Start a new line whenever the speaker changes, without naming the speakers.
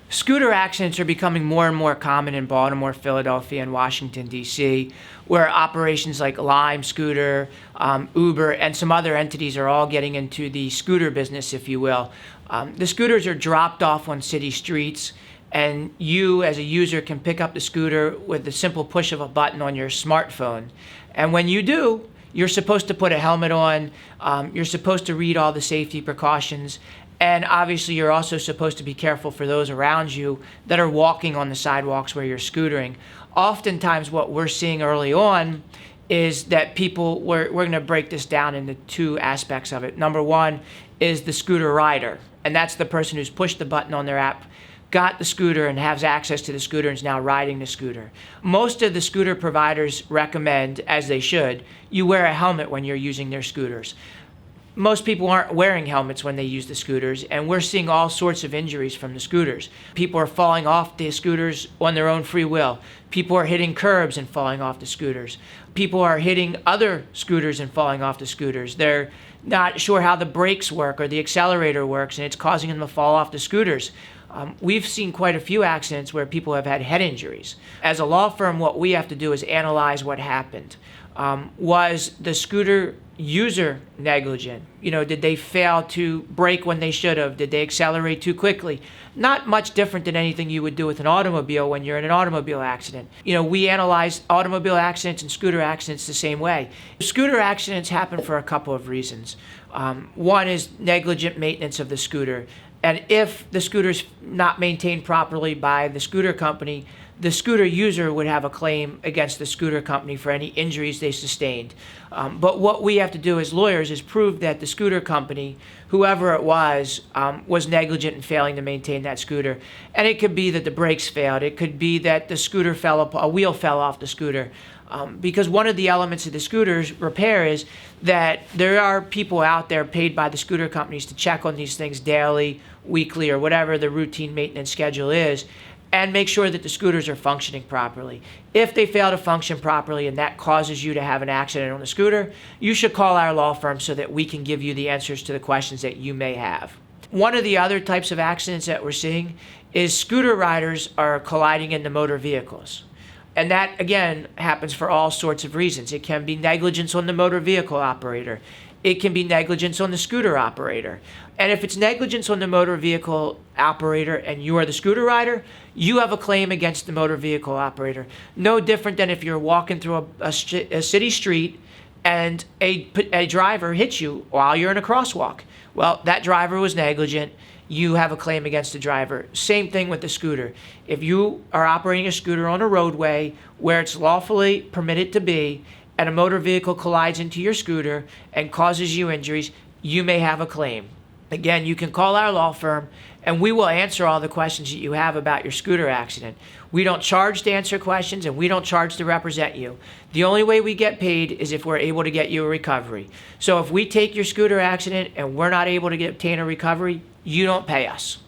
Scooter accidents are becoming more and more common in Baltimore, Philadelphia, and Washington, D.C., where operations like Lime Scooter, Uber, and some other entities are all getting into the scooter business, if you will. The scooters are dropped off on city streets, and you, as a user, can pick up the scooter with the simple push of a button on your smartphone. And when you do, you're supposed to put a helmet on, you're supposed to read all the safety precautions, and obviously you're also supposed to be careful for those around you that are walking on the sidewalks where you're scootering. Oftentimes what we're seeing early on is that we're going to break this down into two aspects of it. Number one is the scooter rider, and that's the person who's pushed the button on their app, got the scooter and has access to the scooter and is now riding the scooter. Most of the scooter providers recommend, as they should, you wear a helmet when you're using their scooters. Most people aren't wearing helmets when they use the scooters, and we're seeing all sorts of injuries from the scooters. People are falling off the scooters on their own free will. People are hitting curbs and falling off the scooters. People are hitting other scooters and falling off the scooters. They're not sure how the brakes work or the accelerator works, and it's causing them to fall off the scooters. We've seen quite a few accidents where people have had head injuries. As a law firm, what we have to do is analyze what happened. Was the scooter user negligent? Did they fail to brake when they should have? Did they accelerate too quickly? Not much different than anything you would do with an automobile when you're in an automobile accident. We analyze automobile accidents and scooter accidents the same way. Scooter accidents happen for a couple of reasons. One is negligent maintenance of the scooter. And if the scooter's not maintained properly by the scooter company, the scooter user would have a claim against the scooter company for any injuries they sustained. But what we have to do as lawyers is prove that the scooter company, whoever it was negligent in failing to maintain that scooter. And it could be that the brakes failed. It could be that a wheel fell off the scooter. Because one of the elements of the scooter's repair is that there are people out there paid by the scooter companies to check on these things daily, weekly, or whatever the routine maintenance schedule is, and make sure that the scooters are functioning properly. If they fail to function properly and that causes you to have an accident on the scooter, you should call our law firm so that we can give you the answers to the questions that you may have. One of the other types of accidents that we're seeing is scooter riders are colliding into motor vehicles. And that, again, happens for all sorts of reasons. It can be negligence on the motor vehicle operator. It can be negligence on the scooter operator. And if it's negligence on the motor vehicle operator and you are the scooter rider, you have a claim against the motor vehicle operator. No different than if you're walking through a city street and a driver hits you while you're in a crosswalk. Well, that driver was negligent. You have a claim against the driver. Same thing with the scooter. If you are operating a scooter on a roadway where it's lawfully permitted to be, and a motor vehicle collides into your scooter and causes you injuries, you may have a claim. Again, you can call our law firm and we will answer all the questions that you have about your scooter accident. We don't charge to answer questions and we don't charge to represent you. The only way we get paid is if we're able to get you a recovery. So if we take your scooter accident and we're not able to obtain a recovery, you don't pay us.